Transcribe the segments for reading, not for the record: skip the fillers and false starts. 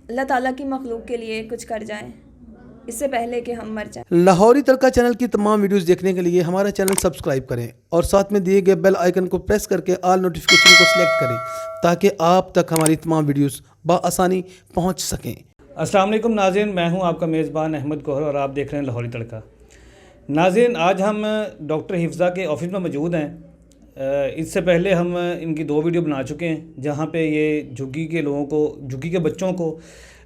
अल्लाह ताला की मखलूक के लिए कुछ कर जाएं इससे पहले कि हम मर जाएं। लाहौरी तड़का चैनल की तमाम वीडियोस देखने के लिए हमारा चैनल सब्सक्राइब करें और साथ में दिए गए बेल आइकन को प्रेस करके ऑल नोटिफिकेशन को सिलेक्ट करें ताकि आप तक हमारी तमाम वीडियोस बआसानी पहुंच सकें। अस्सलाम वालेकुम नाज़रीन, मैं हूं आपका मेज़बान अहमद गौहर और आप देख रहे हैं लाहौरी तड़का। नाज़रीन, आज हम डॉक्टर हिफ्ज़ा के ऑफ़िस में मौजूद हैं। इससे पहले हम इनकी 2 वीडियो बना चुके हैं जहां पे ये झुग्गी के लोगों को, झुग्गी के बच्चों को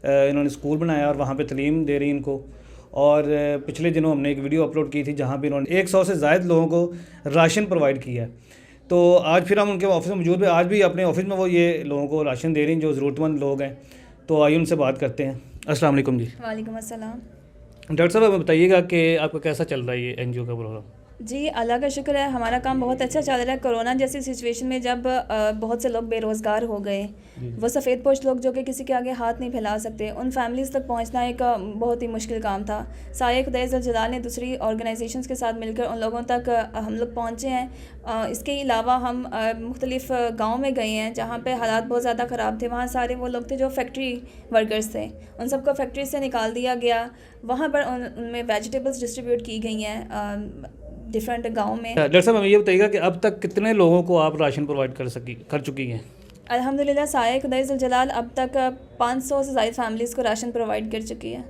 इन्होंने स्कूल बनाया और वहां पे तालीम दे रही इनको। और पिछले दिनों हमने एक वीडियो अपलोड की थी जहां पे इन्होंने 100 से ज़ायद लोगों को राशन प्रोवाइड किया है। तो आज फिर हम उनके ऑफ़िस में मौजूद हैं। आज भी अपने ऑफ़िस में वो ये लोगों को राशन दे रही हैं जो ज़रूरतमंद लोग हैं। तो आइए उनसे बात करते हैं। अस्सलाम वालेकुम जी। वालेकुम अस्सलाम। डॉक्टर साहब, हमें बताइएगा कि आपका कैसा चल रहा है ये एनजीओ का प्रोग्राम? जी, अल्लाह का शुक्र है, हमारा काम बहुत अच्छा चल रहा है। कोरोना जैसी सिचुएशन में जब बहुत से लोग बेरोज़गार हो गए, वो सफ़ेद पोश लोग जो कि किसी के आगे हाथ नहीं फैला सकते, उन फैमिलीज़ तक पहुंचना एक बहुत ही मुश्किल काम था। साये खुदाई ज़ुल जलाल ने दूसरी ऑर्गेनाइजेशंस के साथ मिलकर उन लोगों तक हम लोग पहुँचे हैं। इसके अलावा हम मुख्तलिफ़ गाँव में गए हैं जहाँ पर हालात बहुत ज़्यादा ख़राब थे। वहाँ सारे वो लोग थे जो फैक्ट्री वर्कर्स थे, उन सबको फैक्ट्री से निकाल दिया गया। वहाँ पर उनमें वेजिटेबल्स डिस्ट्रीब्यूट की गई हैं डिफरेंट गाँव में। डॉक्टर साहब, हमें ये बताइएगा कि अब तक कितने लोगों को आप राशन प्रोवाइड कर चुकी हैं? अल्हम्दुलिल्लाह, साये खुदाई ज़ुल जलाल अब तक 500 से ज़ायद फैमिलीज़ को राशन प्रोवाइड कर चुकी है।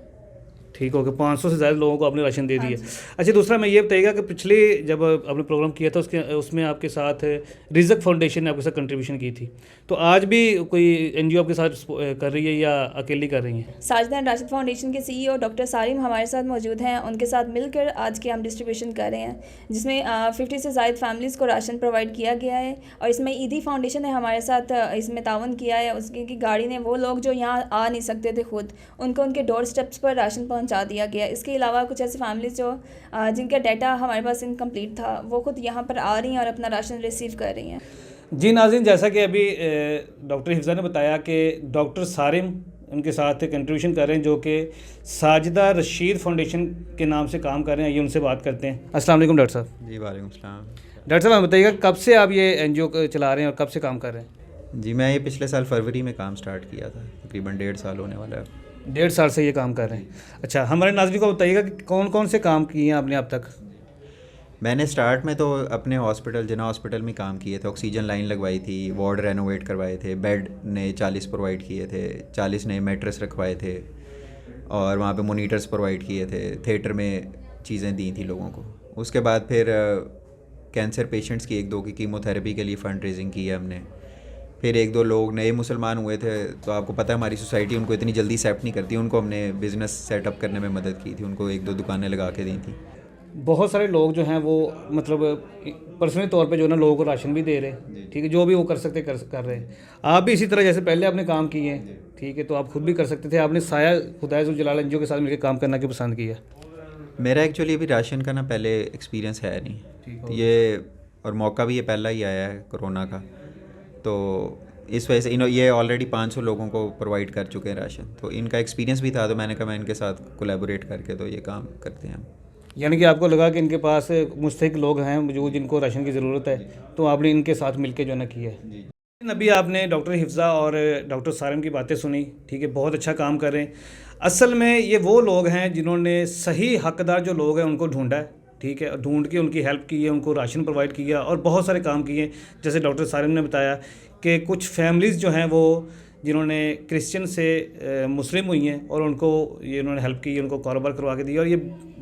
ठीक हो गया, 500 से ज़्यादा लोगों को आपने राशन दे दी है। अच्छा, दूसरा मैं ये बताइएगा कि पिछले जब आपने प्रोग्राम किया था उसमें आपके साथ रिज़क फाउंडेशन ने आपके साथ कंट्रीब्यूशन की थी, तो आज भी कोई एनजीओ आपके साथ कर रही है या अकेली कर रही हैं? साजिदा एंड राशिद फाउंडेशन के सीईओ डॉक्टर सारिम हमारे साथ मौजूद हैं। उनके साथ मिलकर आज के हम डिस्ट्रीब्यूशन कर रहे हैं जिसमें 50 से ज़ायद फैमिलीज़ को राशन प्रोवाइड किया गया है। और इसमें ईदी फाउंडेशन ने हमारे साथ इसमें तावन किया है। उसकी की गाड़ी ने वो लोग जो यहाँ आ नहीं सकते थे खुद, उनको उनके डोर स्टेप्स पर राशन पहुँचा दिया गया। इसके अलावा कुछ ऐसी फैमिलीज़ जो जिनका डाटा हमारे पास इनकम्प्लीट था, वो खुद यहाँ पर आ रही हैं और अपना राशन रिसीव कर रही हैं। जी नाज़रीन, जैसा कि अभी डॉक्टर हिफ्ज़ा ने बताया कि डॉक्टर सारिम उनके साथ कंट्रीब्यूशन कर रहे हैं जो कि साजिदा रशीद फाउंडेशन के नाम से काम कर रहे हैं। ये उनसे बात करते हैं। अस्सलाम वालेकुम डॉक्टर साहब। जी वालेकुम सलाम। डॉक्टर साहब, हमें बताइएगा कब से आप ये एनजीओ चला रहे हैं और कब से काम कर रहे हैं? जी, मैं ये पिछले साल फरवरी में काम स्टार्ट किया था, तकरीबन 1.5 साल होने वाला है। 1.5 साल से ये काम कर रहे हैं। अच्छा, हमारे नाज़रीन को बताइएगा कि कौन कौन से काम किए हैं आपने अब तक? मैंने स्टार्ट में तो अपने हॉस्पिटल, जिना हॉस्पिटल में काम किए थे। ऑक्सीजन लाइन लगवाई थी, वार्ड रेनोवेट करवाए थे, बेड ने 40 प्रोवाइड किए थे, 40 नए मैट्रेस रखवाए थे और वहाँ पे मोनीटर्स प्रोवाइड किए थे। थिएटर में चीज़ें दी थी लोगों को। उसके बाद फिर कैंसर पेशेंट्स की 1-2 की कीमोथेरेपी के लिए फ़ंड रेजिंग की है हमने। फिर 1-2 लोग नए मुसलमान हुए थे, तो आपको पता है हमारी सोसाइटी उनको इतनी जल्दी एक्सेप्ट नहीं करती, उनको हमने बिज़नेस सेटअप करने में मदद की थी, उनको 1-2 दुकानें लगा के दी थी। बहुत सारे लोग जो हैं वो मतलब पर्सनली तौर पे जो है ना लोगों को राशन भी दे रहे हैं, ठीक है, जो भी वो कर सकते कर रहे हैं। आप भी इसी तरह जैसे पहले आपने काम किए हैं, ठीक है, तो आप खुद भी कर सकते थे। आपने साया खुदाई ज़ुल जलाल एनजीओ के साथ मिलकर काम करना क्यों पसंद किया? मेरा एक्चुअली अभी राशन का ना पहले एक्सपीरियंस है नहीं ये, और मौका भी ये पहला ही आया है कोरोना का, तो इस वजह से ये ऑलरेडी 500 लोगों को प्रोवाइड कर चुके हैं राशन, तो इनका एक्सपीरियंस भी था, तो मैंने कहा मैं इनके साथ कोलैबोरेट करके तो ये काम करते हैं। यानी कि आपको लगा कि इनके पास मुस्तहिक लोग हैं मौजूद जिनको राशन की ज़रूरत है, तो आपने इनके साथ मिलकर जो है ना किया है। अभी आपने डॉक्टर हिफ्ज़ा और डॉक्टर सारिम की बातें सुनी, ठीक है, बहुत अच्छा काम कर रहे हैं। असल में ये वो लोग हैं जिन्होंने सही हकदार जो लोग हैं उनको ढूंढा है, ठीक है, ढूंढ के उनकी हेल्प की है, उनको राशन प्रोवाइड किया और बहुत सारे काम किए। जैसे डॉक्टर सारिम ने बताया कि कुछ फैमिलीज़ जो हैं वो जिन्होंने क्रिश्चियन से मुस्लिम हुई हैं और उनको ये उन्होंने हेल्प की, उनको कारोबार करवा के दिया, और ये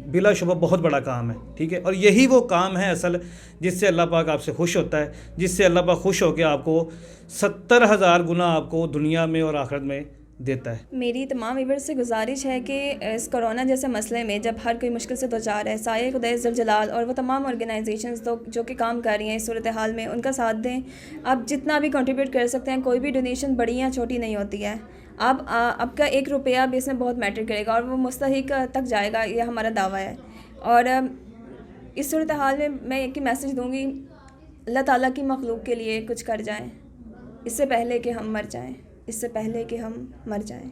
बिलाशुबा बहुत बड़ा काम है, ठीक है। और यही वो काम है असल जिससे अल्लाह पाक आपसे खुश होता है, जिससे अल्लाह पाक खुश होकर आपको 70,000 गुना आपको दुनिया में और आखिरत में देता है। मेरी तमाम व्यूअर्स से गुजारिश है कि इस कोरोना जैसे मसले में जब हर कोई मुश्किल से दोचार है, साये खुदाई ज़ुल जलाल और वो तमाम ऑर्गेनाइजेशंस जो कि काम कर रही हैं इस सूरत हाल में, उनका साथ दें। आप जितना भी कंट्रीब्यूट कर सकते हैं, कोई भी डोनेशन बड़ी या छोटी नहीं होती है। आपका 1 रुपया भी इसमें बहुत मैटर करेगा और वो मुस्तहिक तक जाएगा, ये हमारा दावा है। और इस सूरत हाल में मैं एक ही मैसेज दूँगी, अल्लाह ताला की मखलूक के लिए कुछ कर जाएँ इससे पहले कि हम मर जाएँ, इससे पहले कि हम मर जाएँ।